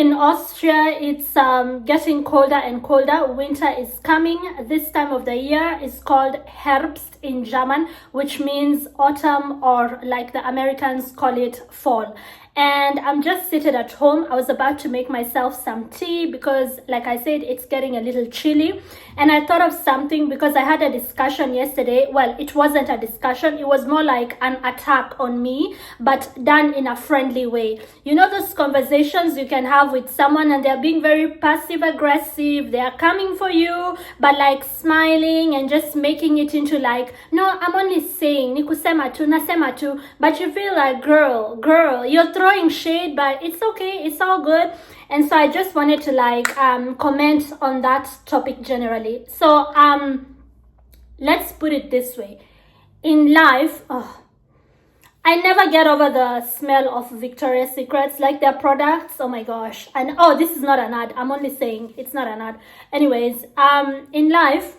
in Austria, it's getting colder and colder. Winter is coming. This time of the year is called Herbst in German, which means autumn, or like the Americans call it fall. And I'm just seated at home. I was about to make myself some tea because, like I said, it's getting a little chilly. And I thought of something because I had a discussion yesterday. Well, it wasn't a discussion. It was more like an attack on me, but done in a friendly way. You know those conversations you can have with someone and they're being very passive aggressive. They are coming for you, but like smiling and just making it into like, no, I'm only saying, ni kusema tu, nasema tu. But you feel like, girl, you're throwing shade, but it's okay, it's all good. And so I just wanted to like comment on that topic generally. So let's put it this way. In life, I never get over the smell of Victoria's Secrets, like their products. Oh my gosh. And oh, this is not an ad. I'm only saying it's not an ad. Anyways, in life,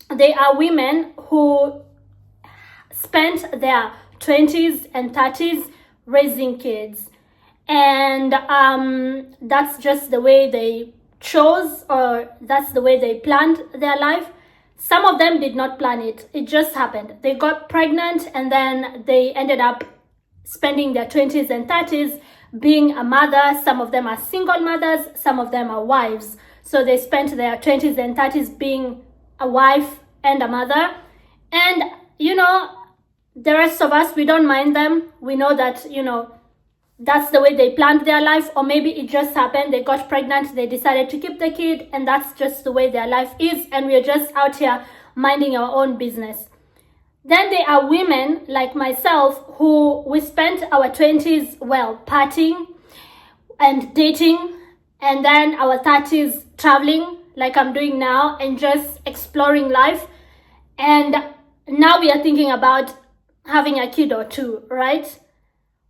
there are women who spent their 20s and 30s raising kids, and that's just the way they chose, or that's the way they planned their life. Some of them did not plan it. It just happened. They got pregnant and then they ended up spending their 20s and 30s being a mother. Some of them are single mothers, some of them are wives. So they spent their 20s and 30s being a wife and a mother. And you know, the rest of us, we don't mind them. We know that, you know, that's the way they planned their life, or maybe it just happened. They got pregnant, they decided to keep the kid, and that's just the way their life is, and we're just out here minding our own business. Then there are women like myself who we spent our 20s, well, partying and dating, and then our 30s traveling like I'm doing now and just exploring life. And now we are thinking about having a kid or two, right?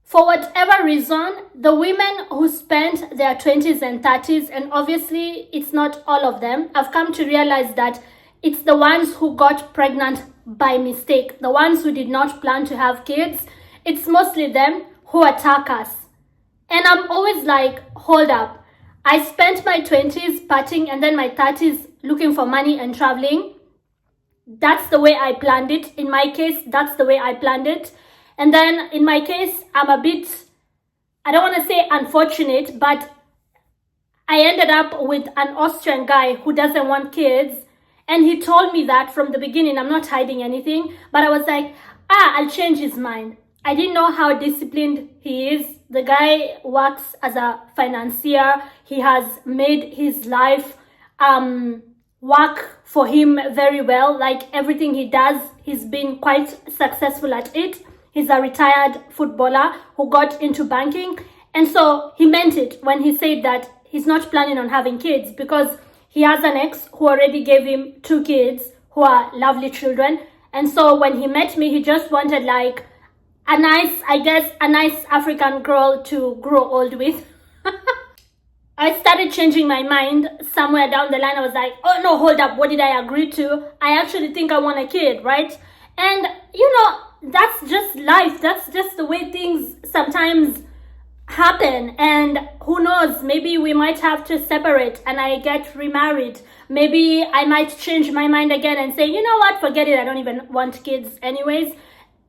For whatever reason, the women who spent their 20s and 30s, and obviously it's not all of them, I've come to realize that it's the ones who got pregnant by mistake, the ones who did not plan to have kids. It's mostly them who attack us. And I'm always like, hold up. I spent my 20s partying and then my 30s looking for money and traveling. That's the way I planned it. In my case, that's the way I planned it. And then in my case, I'm a bit, I don't want to say unfortunate, but I ended up with an Austrian guy who doesn't want kids. And he told me that from the beginning. I'm not hiding anything, but I was like, I'll change his mind. I didn't know how disciplined he is. The guy works as a financier. He has made his life work for him very well. Like everything he does, he's been quite successful at it. He's a retired footballer who got into banking. And so he meant it when he said that he's not planning on having kids, because he has an ex who already gave him 2 kids who are lovely children. And so when he met me, he just wanted like a nice African girl to grow old with. I started changing my mind somewhere down the line. I was like, oh no, hold up. What did I agree to? I actually think I want a kid, right? And you know, that's just life. That's just the way things sometimes happen. And who knows, maybe we might have to separate and I get remarried. Maybe I might change my mind again and say, you know what, forget it, I don't even want kids anyways.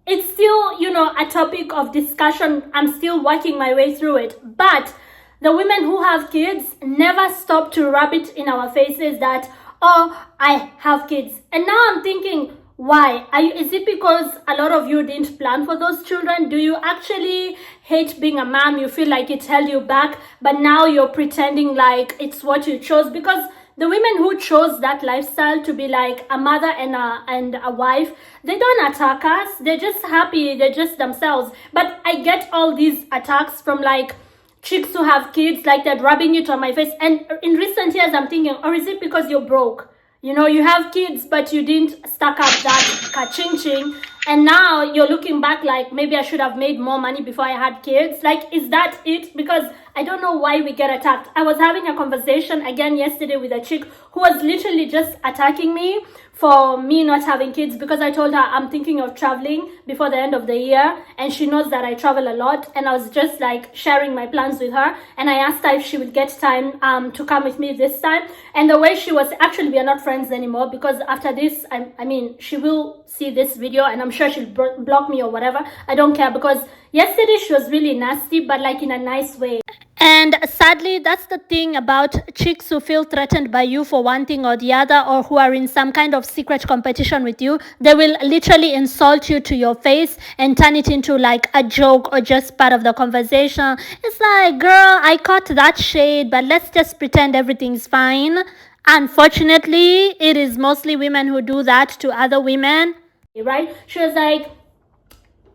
It's still, you know, a topic of discussion. I'm still working my way through it. But the women who have kids never stop to rub it in our faces that, oh, I have kids. And now I'm thinking, why? Is it because a lot of you didn't plan for those children? Do you actually hate being a mom? You feel like it held you back, but now you're pretending like it's what you chose? Because the women who chose that lifestyle to be like a mother and a wife, they don't attack us. They're just happy. They're just themselves. But I get all these attacks from like chicks who have kids, like they're rubbing it on my face. And in recent years, I'm thinking, or is it because you're broke? You know, you have kids, but you didn't stack up that ka-ching-ching. And now you're looking back like, maybe I should have made more money before I had kids. Like, is that it? Because I don't know why we get attacked. I was having a conversation again yesterday with a chick who was literally just attacking me for me not having kids, because I told her I'm thinking of traveling before the end of the year, and she knows that I travel a lot, and I was just like sharing my plans with her, and I asked her if she would get time to come with me this time. And the way she was, actually we are not friends anymore, because after this, I mean, she will see this video and I'm sure she'll block me or whatever. I don't care, because yesterday she was really nasty, but like in a nice way. And sadly, that's the thing about chicks who feel threatened by you for one thing or the other, or who are in some kind of secret competition with you. They will literally insult you to your face and turn it into like a joke or just part of the conversation. It's like, girl, I caught that shade, but let's just pretend everything's fine. Unfortunately, it is mostly women who do that to other women. Right? She was like,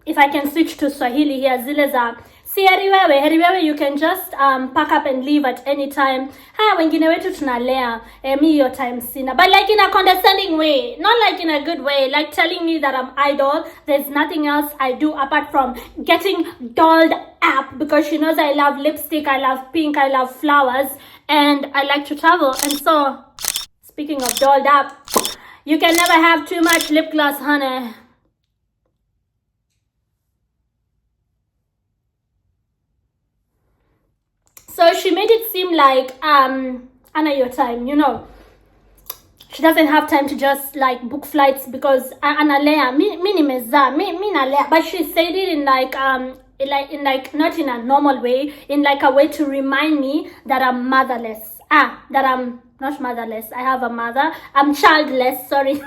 if I can switch to Swahili here, zile za si heri wewe, you can just pack up and leave at any time. Ha, wengine wetu tunalea, mi your time sina. But like in a condescending way, not like in a good way, like telling me that I'm idle. There's nothing else I do apart from getting dolled up, because she knows I love lipstick, I love pink, I love flowers, and I like to travel. And so, speaking of dolled up, you can never have too much lip gloss, honey. So she made it seem like Anna your time, you know. She doesn't have time to just like book flights because analea mi nalea. But she said it in like not in a normal way, in like a way to remind me that I'm motherless. That I'm not motherless. I have a mother. I'm childless, sorry.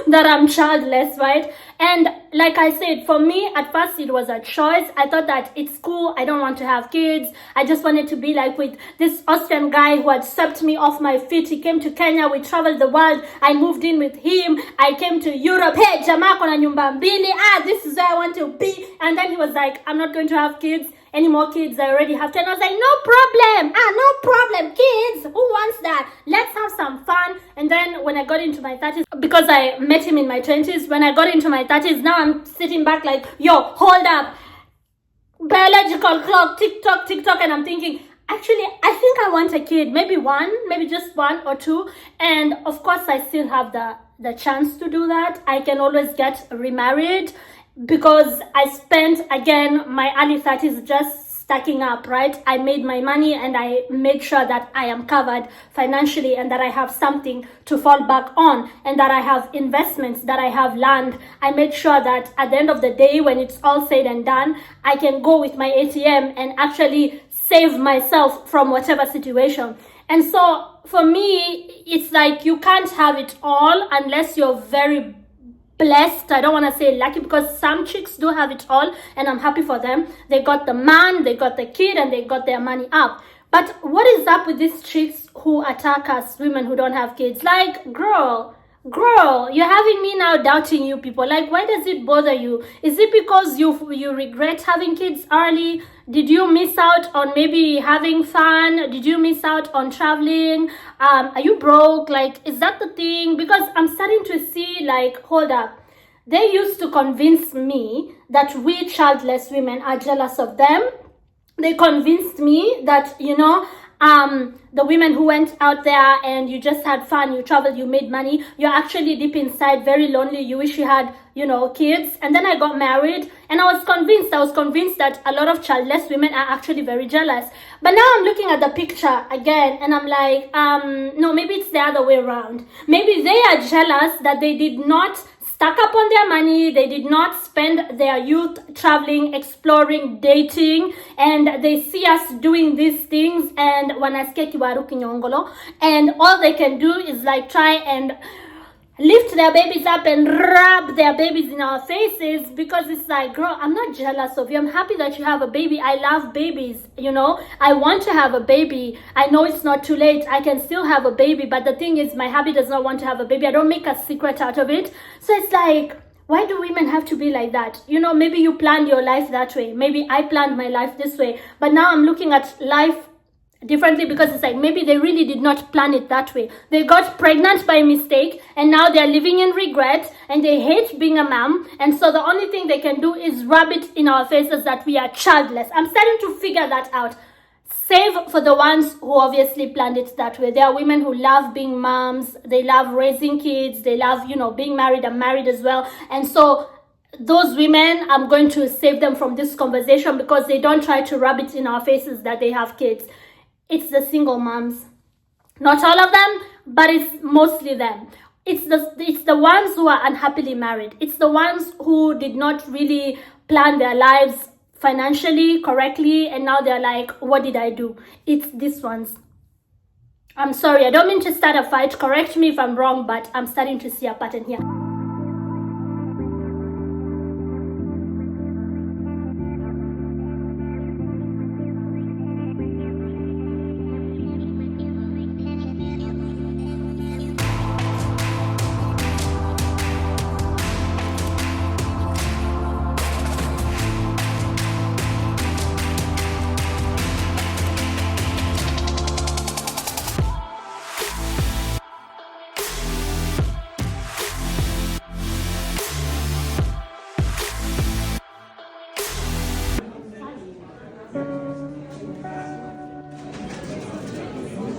That I'm childless, right? And like I said, for me, at first it was a choice. I thought that it's cool. I don't want to have kids. I just wanted to be like with this Austrian guy who had swept me off my feet. He came to Kenya. We traveled the world. I moved in with him. I came to Europe. Hey, jamaa kona nyumba mbili. This is where I want to be. And then he was like, I'm not going to have kids. Any more kids? I already have 10. I was like, no problem. No problem. Kids, who wants that? Let's have some fun. And then when I got into my 30s, because I met him in my 20s, when I got into my 30s, now I'm sitting back like, yo, hold up. Biological clock, tick-tock, and I'm thinking, actually, I think I want a kid. Maybe one, maybe just one or two. And of course, I still have the chance to do that. I can always get remarried, because I spent, again, my early 30s just stacking up, right? I made my money and I made sure that I am covered financially, and that I have something to fall back on, and that I have investments, that I have land. I made sure that at the end of the day, when it's all said and done, I can go with my ATM and actually save myself from whatever situation. And so for me, it's like you can't have it all unless you're very blessed. I don't want to say lucky, because some chicks do have it all, and I'm happy for them. They got the man, they got the kid, and they got their money up. But what is up with these chicks who attack us women who don't have kids? Like, girl, you're having me now doubting you people. Like, why does it bother you? Is it because you regret having kids early? Did you miss out on maybe having fun? Did you miss out on traveling? Are you broke? Like, is that the thing? Because I'm starting to see, like, hold up. They used to convince me that we childless women are jealous of them. They convinced me that, you know, the women who went out there and you just had fun, you traveled, you made money, you're actually deep inside very lonely. You wish you had, you know, kids. And then I got married, and I was convinced that a lot of childless women are actually very jealous. But now I'm looking at the picture again, and I'm like, no, maybe it's the other way around. Maybe they are jealous that they did not stack up on their money, they did not spend their youth traveling, exploring, dating, and they see us doing these things, and wanasikia kiwaru kinyongolo, and all they can do is like try and lift their babies up and rub their babies in our faces, because it's like, girl, I'm not jealous of you. I'm happy that you have a baby. I love babies, you know. I want to have a baby. I know it's not too late. I can still have a baby, but the thing is, my hubby does not want to have a baby. I don't make a secret out of it. So it's like, why do women have to be like that? You know, maybe you planned your life that way. Maybe I planned my life this way. But now I'm looking at life differently, because it's like maybe they really did not plan it that way. They got pregnant by mistake, and now they're living in regret, and they hate being a mom, and so the only thing they can do is rub it in our faces that we are childless. I'm starting to figure that out. Save for the ones who obviously planned it that way. There are women who love being moms, they love raising kids, they love, being married. I'm married as well. And so those women, I'm going to save them from this conversation because they don't try to rub it in our faces that they have kids. It's the single moms. Not all of them, but it's mostly them. It's the ones who are unhappily married. It's the ones who did not really plan their lives financially correctly, and now they're like, what did I do? It's these ones. I'm sorry, I don't mean to start a fight. Correct me if I'm wrong, but I'm starting to see a pattern here.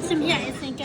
Some here, I think.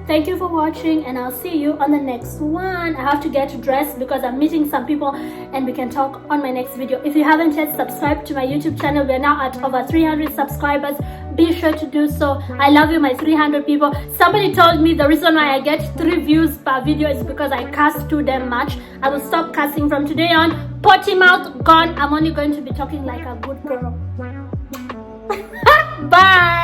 Thank you for watching, and I'll see you on the next one. I have to get dressed because I'm meeting some people, and we can talk on my next video. If you haven't yet subscribed to my YouTube channel, we're now at over 300 subscribers. Be sure to do so. I love you, my 300 people. Somebody told me the reason why I get 3 views per video is because I cuss too damn much. I will stop cussing from today on. Potty mouth gone. I'm only going to be talking like a good girl. Bye.